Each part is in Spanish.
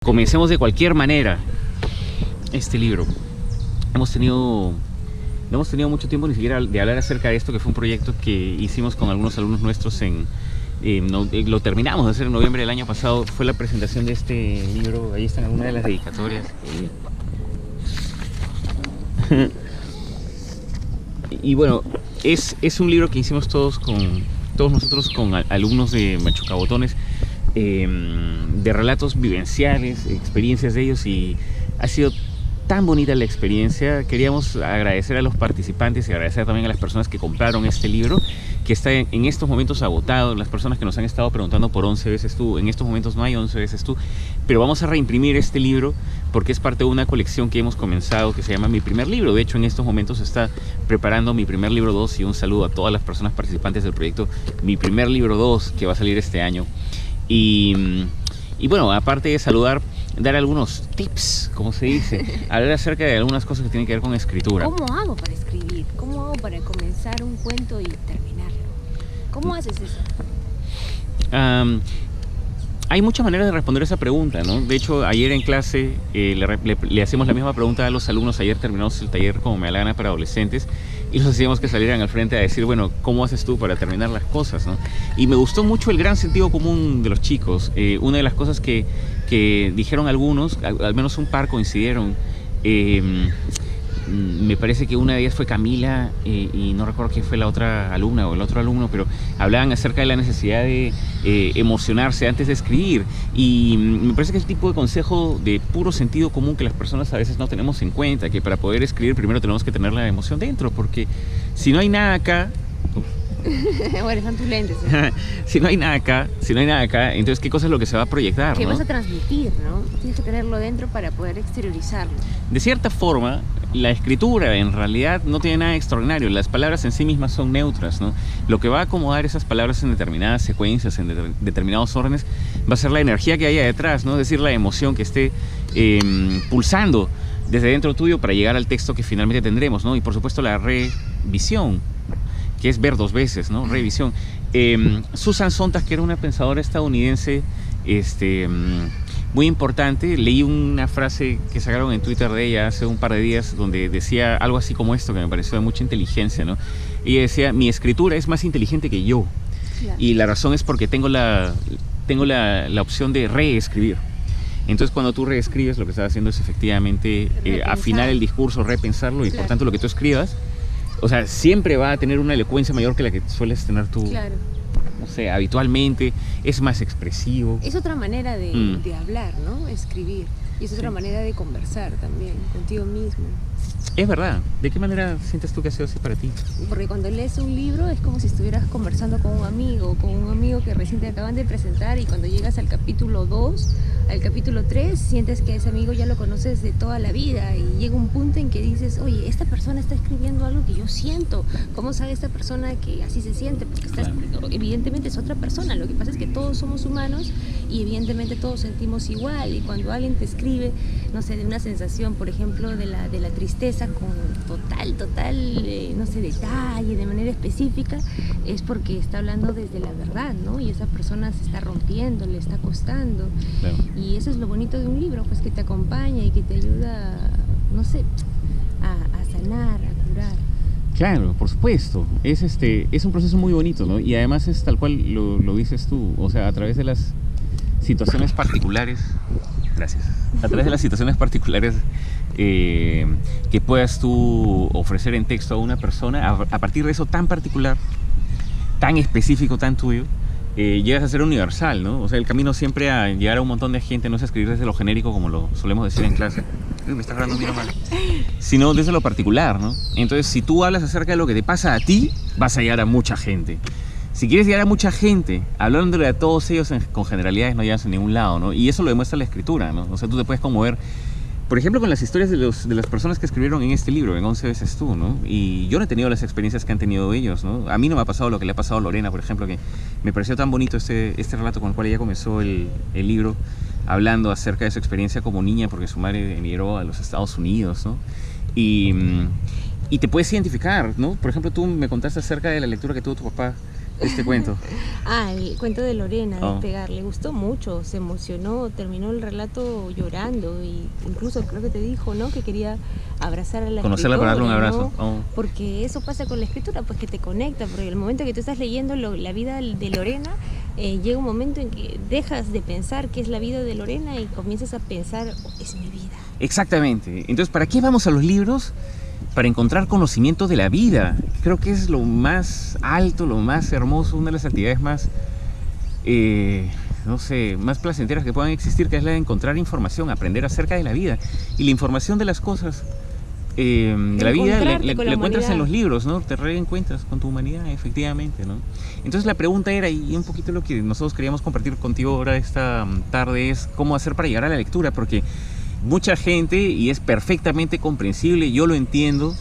Comencemos de cualquier manera este libro. No hemos tenido mucho tiempo ni siquiera de hablar acerca de esto, que fue un proyecto que hicimos con algunos alumnos nuestros lo terminamos de hacer en noviembre del año pasado. Fue la presentación de este libro. Ahí están algunas de las dedicatorias. Y bueno, es un libro que hicimos todos nosotros con alumnos de Machucabotones, de relatos vivenciales, experiencias de ellos, y ha sido tan bonita la experiencia. Queríamos agradecer a los participantes y agradecer también a las personas que compraron este libro, que está en estos momentos agotado. Las personas que nos han estado preguntando por 11 veces tú, en estos momentos no hay 11 veces tú, pero vamos a reimprimir este libro porque es parte de una colección que hemos comenzado que se llama Mi Primer Libro. De hecho, en estos momentos se está preparando Mi Primer Libro 2, y un saludo a todas las personas participantes del proyecto Mi Primer Libro 2, que va a salir este año. Y bueno, aparte de saludar, dar algunos tips, como se dice, hablar acerca de algunas cosas que tienen que ver con escritura. ¿Cómo hago para escribir? ¿Cómo hago para comenzar un cuento y terminarlo? ¿Cómo haces eso? Hay muchas maneras de responder esa pregunta, ¿no? De hecho, ayer en clase le hacemos la misma pregunta a los alumnos. Ayer terminamos el taller Como me da la gana para adolescentes, y los hacíamos que salieran al frente a decir, bueno, ¿cómo haces tú para terminar las cosas, ¿no? Y me gustó mucho el gran sentido común de los chicos. Una de las cosas que dijeron algunos, al menos un par coincidieron, me parece que una de ellas fue Camila, y no recuerdo quién fue la otra alumna o el otro alumno, pero hablaban acerca de la necesidad de emocionarse antes de escribir. Y me parece que es el tipo de consejo de puro sentido común que las personas a veces no tenemos en cuenta, que para poder escribir primero tenemos que tener la emoción dentro, porque si no hay nada acá... Bueno, están tus lentes. si no hay nada acá, entonces ¿qué cosa es lo que se va a proyectar? ¿Qué ¿no? vas a transmitir, no? Tienes que tenerlo dentro para poder exteriorizarlo. De cierta forma, la escritura en realidad no tiene nada extraordinario. Las palabras en sí mismas son neutras, ¿no? Lo que va a acomodar esas palabras en determinadas secuencias, en determinados órdenes, va a ser la energía que haya detrás, ¿no? Es decir, la emoción que esté pulsando desde dentro tuyo para llegar al texto que finalmente tendremos, ¿no? Y por supuesto la revisión, que es ver dos veces, ¿no? Revisión. Susan Sontag, que era una pensadora estadounidense muy importante, leí una frase que sacaron en Twitter de ella hace un par de días, donde decía algo así como esto, que me pareció de mucha inteligencia, ¿no? Ella decía, mi escritura es más inteligente que yo. Claro. Y la razón es porque tengo la opción de reescribir. Entonces, cuando tú reescribes, lo que estás haciendo es efectivamente afinar el discurso, repensarlo, y claro, por tanto lo que tú escribas, o sea, siempre va a tener una elocuencia mayor que la que sueles tener tú. Claro. No sé, habitualmente, es más expresivo. Es otra manera de hablar, ¿no? Escribir. Y es otra manera de conversar también contigo mismo. Es verdad. ¿De qué manera sientes tú que ha sido así para ti? Porque cuando lees un libro es como si estuvieras conversando con un amigo que recién te acaban de presentar, y cuando llegas al capítulo 2, al capítulo 3, sientes que ese amigo ya lo conoces de toda la vida, y llega un punto en que dices, oye, esta persona está escribiendo algo que yo siento. ¿Cómo sabe esta persona que así se siente? Porque evidentemente es otra persona. Lo que pasa es que todos somos humanos y evidentemente todos sentimos igual, y cuando alguien te escribe, no sé, de una sensación, por ejemplo, de la tristeza con total, no sé, detalle, de manera específica, es porque está hablando desde la verdad, ¿no? Y esa persona se está rompiendo, le está costando. Claro. Y eso es lo bonito de un libro, pues, que te acompaña y que te ayuda, no sé, a sanar, a curar. Claro, por supuesto. Es un proceso muy bonito, ¿no? Y además es tal cual lo dices tú, o sea, a través de las situaciones particulares. Gracias. A través de las situaciones particulares que puedas tú ofrecer en texto a una persona, a partir de eso tan particular, tan específico, tan tuyo, llegas a ser universal, ¿no? O sea, el camino siempre a llegar a un montón de gente no es escribir desde lo genérico, como lo solemos decir en clase. Me está agarrando mira mal. Sino desde lo particular, ¿no? Entonces, si tú hablas acerca de lo que te pasa a ti, vas a llegar a mucha gente. Si quieres llegar a mucha gente, hablándole a todos ellos con generalidades, no llegas a ningún lado, ¿no? Y eso lo demuestra la escritura, ¿no? O sea, tú te puedes conmover, por ejemplo, con las historias de las personas que escribieron en este libro, en 11 veces tú, ¿no? Y yo no he tenido las experiencias que han tenido ellos, ¿no? A mí no me ha pasado lo que le ha pasado a Lorena, por ejemplo, que me pareció tan bonito este relato con el cual ella comenzó el libro, hablando acerca de su experiencia como niña, porque su madre emigró a los Estados Unidos, ¿no? Y te puedes identificar, ¿no? Por ejemplo, tú me contaste acerca de la lectura que tuvo tu papá este cuento? El cuento de Lorena, Oh. Despegar. Le gustó mucho, se emocionó, terminó el relato llorando y incluso creo que te dijo, ¿no? Que quería abrazar a la Conocerla para darle un escritora, abrazo. ¿no? Oh. Porque eso pasa con la escritura, pues que te conecta, porque el momento que tú estás leyendo la vida de Lorena, llega un momento en que dejas de pensar que es la vida de Lorena y comienzas a pensar, es mi vida. Exactamente. Entonces, ¿para qué vamos a los libros? Para encontrar conocimiento de la vida. Creo que es lo más alto, lo más hermoso, una de las actividades más, no sé, más placenteras que puedan existir, que es la de encontrar información, aprender acerca de la vida. Y la información de las cosas, de la vida, Encontrarte con la la encuentras en humanidad. los libros, ¿no? Te reencuentras con tu humanidad, efectivamente, ¿no? Entonces la pregunta era, y un poquito lo que nosotros queríamos compartir contigo ahora esta tarde, es cómo hacer para llegar a la lectura, porque mucha gente, y es perfectamente comprensible, yo lo entiendo,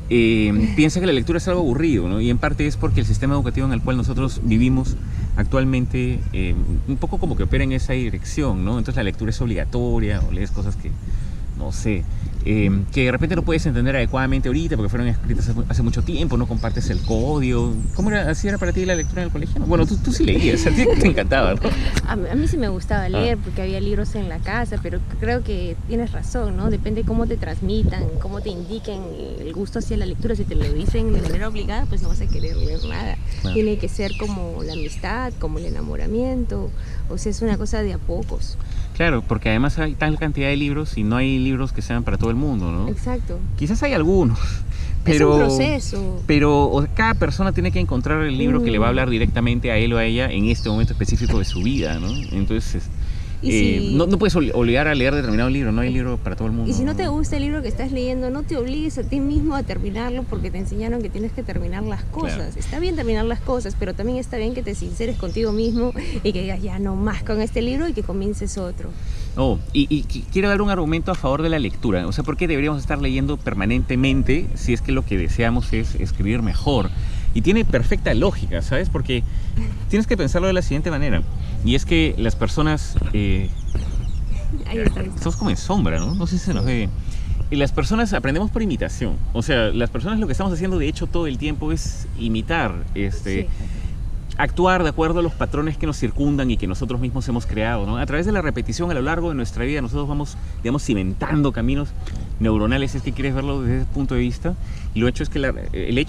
piensa que la lectura es algo aburrido, ¿no? Y en parte es porque el sistema educativo en el cual nosotros vivimos actualmente un poco como que opera en esa dirección, ¿no? Entonces la lectura es obligatoria, o lees cosas que, no sé, que de repente no puedes entender adecuadamente ahorita porque fueron escritas hace mucho tiempo, no compartes el código. ¿Cómo era, así era para ti la lectura en el colegio? Bueno, tú sí leías, a ti te encantaba, ¿no? A mí sí me gustaba leer porque había libros en la casa, pero creo que tienes razón, ¿no? Depende cómo te transmitan, cómo te indiquen el gusto hacia la lectura. Si te lo dicen de manera obligada, pues no vas a querer leer nada. Claro. Tiene que ser como la amistad, como el enamoramiento, o sea, es una cosa de a pocos. Claro, porque además hay tal cantidad de libros y no hay libros que sean para todo el mundo, ¿no? Exacto. Quizás hay algunos, pero... Es un proceso. Pero cada persona tiene que encontrar el libro que le va a hablar directamente a él o a ella en este momento específico de su vida, ¿no? Entonces, Y si- no puedes obligar a leer determinado libro, no hay libro para todo el mundo. Y si no te gusta el libro que estás leyendo, no te obligues a ti mismo a terminarlo porque te enseñaron que tienes que terminar las cosas. Claro. Está bien terminar las cosas, pero también está bien que te sinceres contigo mismo y que digas ya no más con este libro y que comiences otro. Oh, y quiero dar un argumento a favor de la lectura. O sea, ¿por qué deberíamos estar leyendo permanentemente si es que lo que deseamos es escribir mejor? Y tiene perfecta lógica, ¿sabes? Porque tienes que pensarlo de la siguiente manera. Y es que las personas... Ahí está. estamos como en sombra, ¿no? No sé si se nos ve. Y las personas aprendemos por imitación. O sea, las personas lo que estamos haciendo de hecho todo el tiempo es imitar, Sí. actuar de acuerdo a los patrones que nos circundan y que nosotros mismos hemos creado, ¿no? A través de la repetición a lo largo de nuestra vida nosotros vamos, digamos, cimentando caminos neuronales, si es que quieres verlo desde ese punto de vista. Y el hecho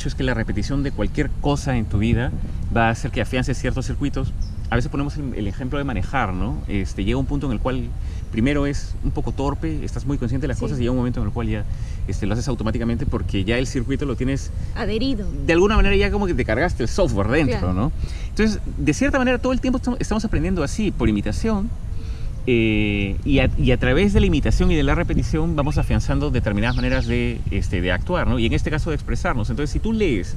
es que la repetición de cualquier cosa en tu vida va a hacer que afiances ciertos circuitos. A veces ponemos el ejemplo de manejar, ¿no? Llega un punto en el cual primero es un poco torpe, estás muy consciente de las Sí. cosas y llega un momento en el cual ya lo haces automáticamente porque ya el circuito lo tienes Adherido. de alguna manera, ya como que te cargaste el software dentro, Claro. ¿no? Entonces, de cierta manera, todo el tiempo estamos aprendiendo así, por imitación, y a través de la imitación y de la repetición vamos afianzando determinadas maneras de actuar, ¿no? Y en este caso de expresarnos. Entonces, si tú lees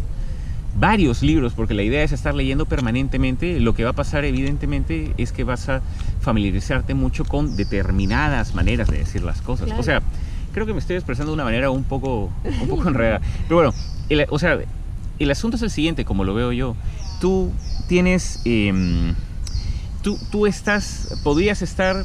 varios libros, porque la idea es estar leyendo permanentemente, lo que va a pasar evidentemente es que vas a familiarizarte mucho con determinadas maneras de decir las cosas. Claro. O sea, creo que me estoy expresando de una manera un poco enredada. Pero bueno, el asunto es el siguiente, como lo veo yo. Tú tienes... podrías estar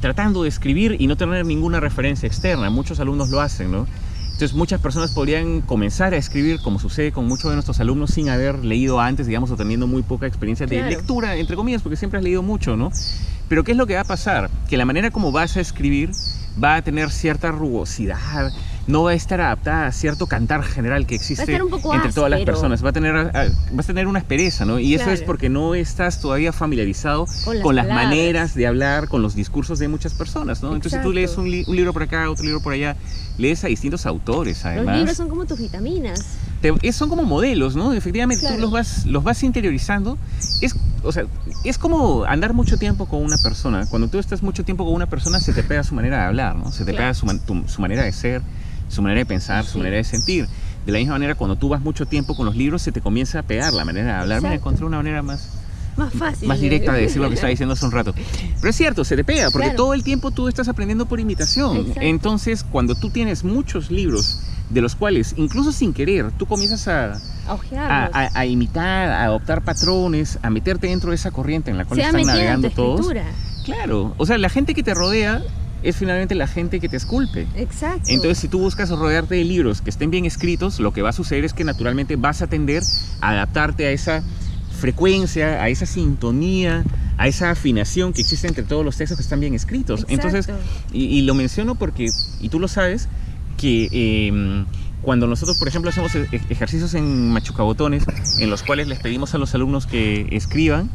tratando de escribir y no tener ninguna referencia externa. Muchos alumnos lo hacen, ¿no? Entonces muchas personas podrían comenzar a escribir, como sucede con muchos de nuestros alumnos, sin haber leído antes, digamos, o teniendo muy poca experiencia de Claro. lectura, entre comillas, porque siempre has leído mucho, ¿no? Pero ¿qué es lo que va a pasar? Que la manera como vas a escribir va a tener cierta rugosidad, no va a estar adaptada a cierto cantar general que existe estar un poco entre todas las áspero. personas. Vas a tener una aspereza, ¿no? Y eso Claro. es porque no estás todavía familiarizado Con las las palabras. maneras de hablar, con los discursos de muchas personas, ¿no? Entonces tú lees Exacto. un libro por acá, otro libro por allá, lees a distintos autores, además. Los libros son como tus vitaminas. Son como modelos, ¿no? Efectivamente, Claro. tú los vas interiorizando. Es como andar mucho tiempo con una persona. Cuando tú estás mucho tiempo con una persona, se te pega su manera de hablar, ¿no? Se te Claro. pega su manera de ser, su manera de pensar, su Sí. manera de sentir. De la misma manera, cuando tú vas mucho tiempo con los libros, se te comienza a pegar la manera de hablar. Mira, Exacto. encontré una manera más Más fácil. directa de decir lo que estaba diciendo hace un rato. Pero es cierto, se te pega, porque Claro. todo el tiempo tú estás aprendiendo por imitación. Exacto. Entonces, cuando tú tienes muchos libros, de los cuales, incluso sin querer, tú comienzas A ojearlos. a imitar, a adoptar patrones, a meterte dentro de esa corriente en la cual Se ha están metido en navegando tu todos. escritura. Claro, o sea, la gente que te rodea es finalmente la gente que te esculpe. Exacto. Entonces, si tú buscas rodearte de libros que estén bien escritos, lo que va a suceder es que naturalmente vas a tender a adaptarte a esa frecuencia, a esa sintonía, a esa afinación que existe entre todos los textos que están bien escritos. Exacto. Entonces, y lo menciono porque, y tú lo sabes, que cuando nosotros, por ejemplo, hacemos ejercicios en Machucabotones, en los cuales les pedimos a los alumnos que escriban,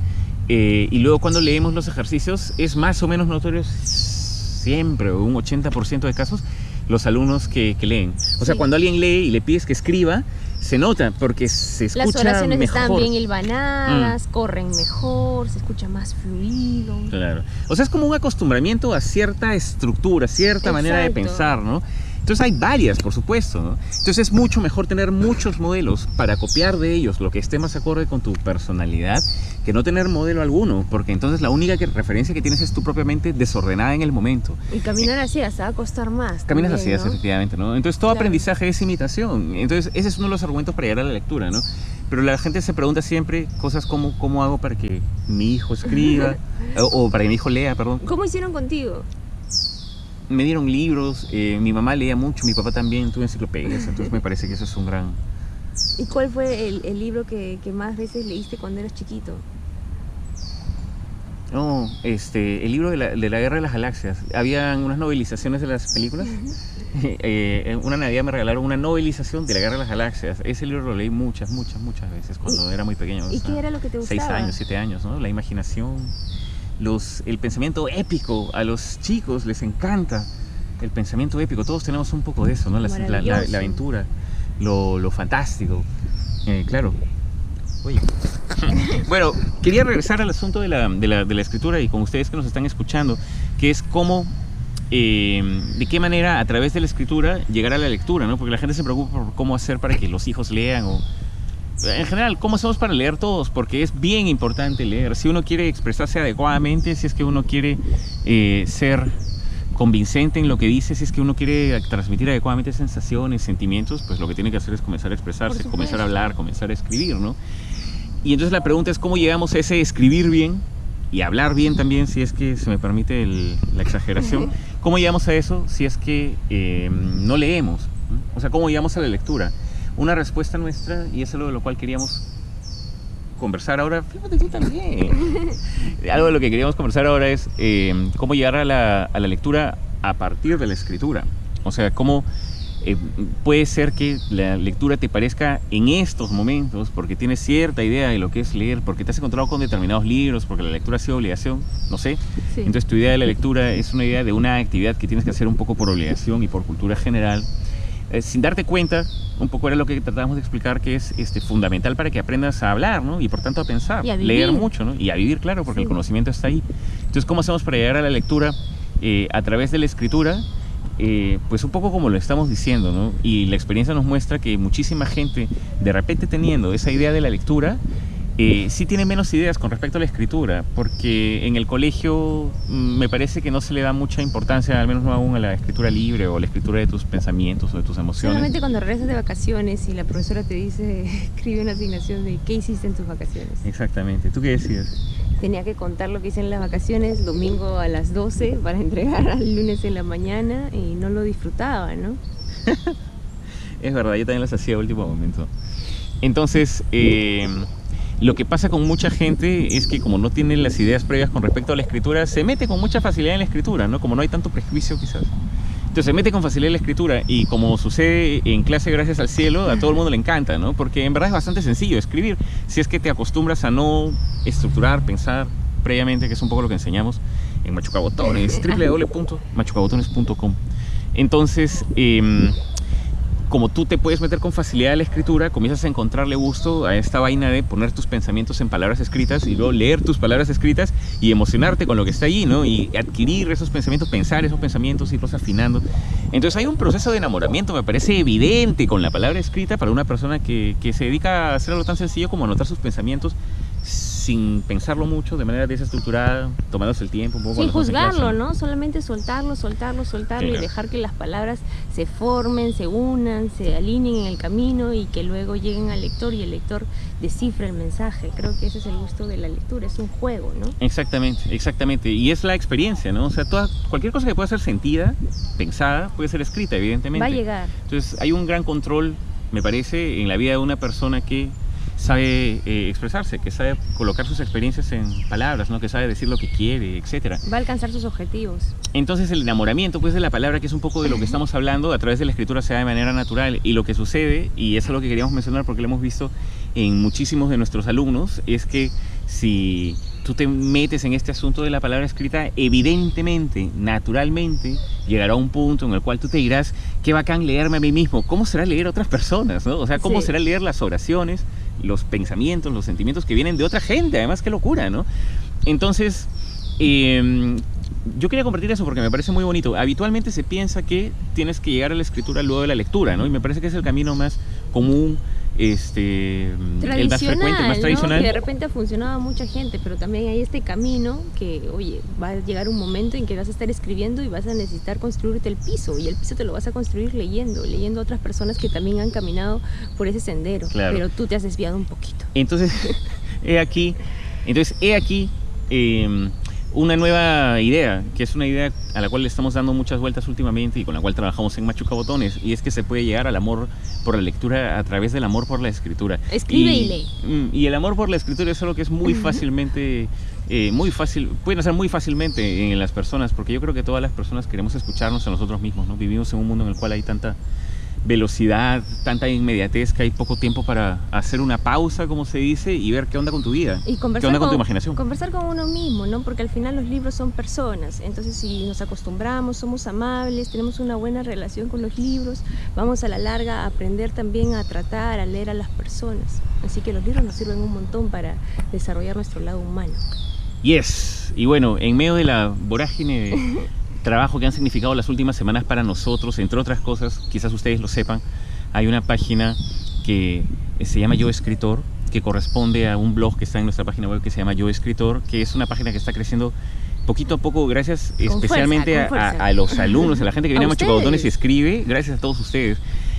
y luego cuando leemos los ejercicios, es más o menos notorio siempre, un 80% de casos, los alumnos que leen. O sea, Sí. cuando alguien lee y le pides que escriba, se nota porque se escucha Las oraciones mejor. están bien hilvanadas, corren mejor, se escucha más fluido. Claro. O sea, es como un acostumbramiento a cierta estructura, cierta manera de Exacto. pensar, ¿no? Entonces hay varias, por supuesto, ¿no? Entonces es mucho mejor tener muchos modelos para copiar de ellos lo que esté más acorde con tu personalidad que no tener modelo alguno, porque entonces la única referencia que tienes es tu propia mente desordenada en el momento. Y caminar así hasta va a costar más. Caminas también, así, ¿no? efectivamente, ¿no? Entonces todo Claro. aprendizaje es imitación. Entonces ese es uno de los argumentos para llegar a la lectura, ¿no? Pero la gente se pregunta siempre cosas como ¿cómo hago para que mi hijo escriba? o para que mi hijo lea, perdón. ¿Cómo hicieron contigo? Me dieron libros, mi mamá leía mucho, mi papá también, tuve enciclopedias, entonces me parece que eso es un gran... ¿Y cuál fue el libro que más veces leíste cuando eras chiquito? No, el libro de la Guerra de las Galaxias. Habían unas novelizaciones de las películas. Una Navidad me regalaron una novelización de la Guerra de las Galaxias. Ese libro lo leí muchas veces cuando era muy pequeño. ¿Y o sea, qué era lo que te 6 gustaba? años, 7 años, ¿no? La imaginación, el pensamiento épico. A los chicos les encanta el pensamiento épico. Todos tenemos un poco de eso, ¿no? La Maravilloso. aventura, lo fantástico. Claro. Oye. Bueno, quería regresar al asunto de la escritura y con ustedes que nos están escuchando, que es cómo, de qué manera a través de la escritura llegar a la lectura, ¿no? Porque la gente se preocupa por cómo hacer para que los hijos lean o... En general, ¿cómo hacemos para leer todos? Porque es bien importante leer. Si uno quiere expresarse adecuadamente, si es que uno quiere ser convincente en lo que dice, si es que uno quiere transmitir adecuadamente sensaciones, sentimientos, pues lo que tiene que hacer es comenzar a expresarse, Por comenzar a supuesto. hablar, comenzar a escribir, ¿no? Y entonces la pregunta es cómo llegamos a ese escribir bien y hablar bien también, si es que se me permite la exageración. ¿Cómo llegamos a eso si es que no leemos? ¿No? O sea, ¿cómo llegamos a la lectura? Una respuesta nuestra, y es algo de lo cual queríamos conversar ahora, fíjate tú también. Algo de lo que queríamos conversar ahora es cómo llegar a la lectura a partir de la escritura. O sea, cómo puede ser que la lectura te parezca en estos momentos, porque tienes cierta idea de lo que es leer, porque te has encontrado con determinados libros, porque la lectura ha sido obligación, no sé. Sí. Entonces tu idea de la lectura es una idea de una actividad que tienes que hacer un poco por obligación y por cultura general. Sin darte cuenta, un poco era lo que tratábamos de explicar, que es fundamental para que aprendas a hablar, ¿no? Y por tanto a pensar, Y a vivir. leer mucho, ¿no? Y a vivir, claro, porque Sí. el conocimiento está ahí. Entonces, ¿cómo hacemos para llegar a la lectura a través de la escritura? Pues un poco como lo estamos diciendo, ¿no? Y la experiencia nos muestra que muchísima gente, de repente teniendo esa idea de la lectura, sí tiene menos ideas con respecto a la escritura, porque en el colegio me parece que no se le da mucha importancia, al menos no aún, a la escritura libre o la escritura de tus pensamientos o de tus emociones. Solamente cuando regresas de vacaciones y la profesora te dice, escribe una asignación de qué hiciste en tus vacaciones. Exactamente. ¿Tú qué decías? Tenía que contar lo que hice en las vacaciones, domingo a las 12 para entregar al lunes en la mañana y no lo disfrutaba, ¿no? Es verdad, yo también las hacía a último momento. Entonces, lo que pasa con mucha gente es que como no tiene las ideas previas con respecto a la escritura, se mete con mucha facilidad en la escritura, ¿no? Como no hay tanto prejuicio quizás. Entonces se mete con facilidad en la escritura y como sucede en clase gracias al cielo, a todo el mundo le encanta, ¿no? Porque en verdad es bastante sencillo escribir, si es que te acostumbras a no estructurar, pensar previamente, que es un poco lo que enseñamos en Machucabotones, www.machucabotones.com. Entonces, como tú te puedes meter con facilidad a la escritura, comienzas a encontrarle gusto a esta vaina de poner tus pensamientos en palabras escritas y luego leer tus palabras escritas y emocionarte con lo que está allí, ¿no? Y adquirir esos pensamientos, pensar esos pensamientos, irlos afinando. Entonces hay un proceso de enamoramiento, me parece evidente, con la palabra escrita para una persona que se dedica a hacer algo tan sencillo como anotar sus pensamientos sin pensarlo mucho, de manera desestructurada, tomándose el tiempo un poco. Sin cuando estamos en juzgarlo, clase. ¿no? Solamente soltarlo Sí, y claro. dejar que las palabras se formen, se unan, se alineen en el camino y que luego lleguen al lector y el lector descifre el mensaje. Creo que ese es el gusto de la lectura, es un juego, ¿no? Exactamente, exactamente. Y es la experiencia, ¿no? O sea, cualquier cosa que pueda ser sentida, pensada, puede ser escrita, evidentemente. Va a llegar. Entonces hay un gran control, me parece, en la vida de una persona que sabe expresarse, que sabe colocar sus experiencias en palabras, ¿no? Que sabe decir lo que quiere, etcétera. Va a alcanzar sus objetivos. Entonces el enamoramiento, pues, de la palabra, que es un poco de lo que estamos hablando, a través de la escritura se da de manera natural. Y lo que sucede, y eso es lo que queríamos mencionar porque lo hemos visto en muchísimos de nuestros alumnos, es que si tú te metes en este asunto de la palabra escrita, evidentemente, naturalmente, llegará un punto en el cual tú te dirás, qué bacán leerme a mí mismo. ¿Cómo será leer a otras personas, ¿no? O sea, ¿cómo será leer las oraciones, los pensamientos, los sentimientos que vienen de otra gente? Además, qué locura, ¿no? Entonces, yo quería compartir eso porque me parece muy bonito. Habitualmente se piensa que tienes que llegar a la escritura luego de la lectura, ¿no? Y me parece que es el camino más común, el más frecuente, el más tradicional, ¿no? Que de repente ha funcionado a mucha gente, pero también hay este camino que, oye, va a llegar un momento en que vas a estar escribiendo y vas a necesitar construirte el piso, y el piso te lo vas a construir leyendo a otras personas que también han caminado por ese sendero, claro. Pero tú te has desviado un poquito. Entonces, he aquí una nueva idea, que es una idea a la cual le estamos dando muchas vueltas últimamente y con la cual trabajamos en Machuca Botones, y es que se puede llegar al amor por la lectura a través del amor por la escritura. Escribe y lee. Y el amor por la escritura es algo que es muy fácilmente, puede nacer muy fácilmente en las personas, porque yo creo que todas las personas queremos escucharnos a nosotros mismos, ¿no? Vivimos en un mundo en el cual hay tanta velocidad, tanta inmediatez, que hay poco tiempo para hacer una pausa, como se dice, y ver qué onda con tu vida, y qué onda con tu imaginación. Conversar con uno mismo, ¿no? Porque al final los libros son personas, entonces si nos acostumbramos, somos amables, tenemos una buena relación con los libros, vamos a la larga a aprender también a tratar, a leer a las personas. Así que los libros nos sirven un montón para desarrollar nuestro lado humano. Yes, y bueno, en medio de la vorágine de trabajo que han significado las últimas semanas para nosotros, entre otras cosas, quizás ustedes lo sepan, hay una página que se llama Yo Escritor, que corresponde a un blog que está en nuestra página web que se llama Yo Escritor, que es una página que está creciendo poquito a poco, gracias especialmente a los alumnos, a la gente que viene a Machuca Botones y escribe, gracias a todos ustedes.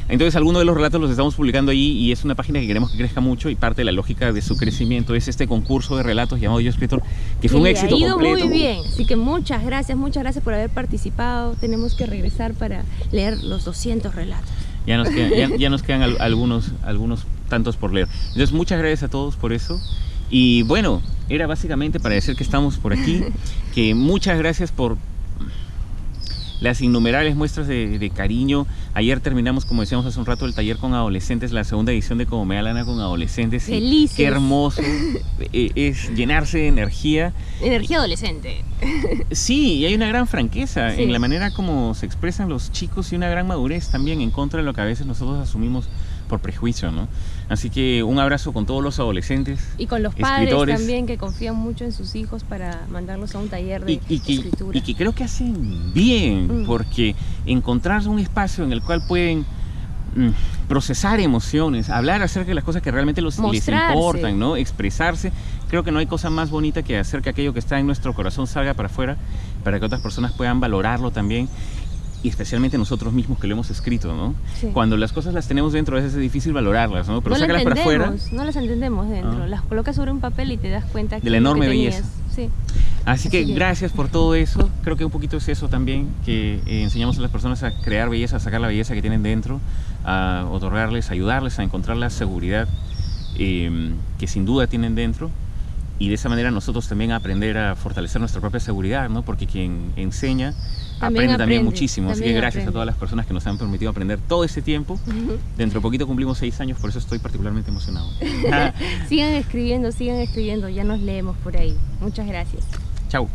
Entonces, algunos de los relatos los estamos publicando allí, y es una página que queremos que crezca mucho, y parte de la lógica de su crecimiento es este concurso de relatos llamado Yo Escritor, que fue un éxito completo. Ha ido muy bien, así que muchas gracias por haber participado. Tenemos que regresar para leer los 200 relatos. Ya nos quedan algunos tantos por leer. Entonces, muchas gracias a todos por eso. Y bueno, era básicamente para decir que estamos por aquí, que muchas gracias por las innumerables muestras de cariño. Ayer terminamos, como decíamos hace un rato, el taller con adolescentes, la segunda edición de Como me da la gana con adolescentes. Felices. Qué hermoso es llenarse de energía. Energía adolescente. Sí, y hay una gran franqueza Sí. en la manera como se expresan los chicos, y una gran madurez también en contra de lo que a veces nosotros asumimos por prejuicio, ¿no? Así que un abrazo con todos los adolescentes. Y con los padres escritores también, que confían mucho en sus hijos para mandarlos a un taller de escritura. Y que creo que hacen bien, porque encontrar un espacio en el cual pueden procesar emociones, hablar acerca de las cosas que realmente les importan, ¿no? Expresarse. Creo que no hay cosa más bonita que hacer que aquello que está en nuestro corazón salga para afuera, para que otras personas puedan valorarlo también. Y especialmente nosotros mismos que lo hemos escrito, ¿no? Sí. Cuando las cosas las tenemos dentro, a veces es difícil valorarlas, ¿no? Pero sácalas para afuera. No las entendemos dentro, las colocas sobre un papel y te das cuenta de la enorme belleza. Sí. Así que gracias por todo eso. Creo que un poquito es eso también, que enseñamos a las personas a crear belleza, a sacar la belleza que tienen dentro, a otorgarles, ayudarles a encontrar la seguridad que sin duda tienen dentro. Y de esa manera nosotros también aprender a fortalecer nuestra propia seguridad, ¿no? Porque quien enseña aprende también muchísimo. Así que gracias a todas las personas que nos han permitido aprender todo este tiempo. Dentro de poquito cumplimos 6 años, por eso estoy particularmente emocionado. Sigan escribiendo, ya nos leemos por ahí. Muchas gracias. Chao.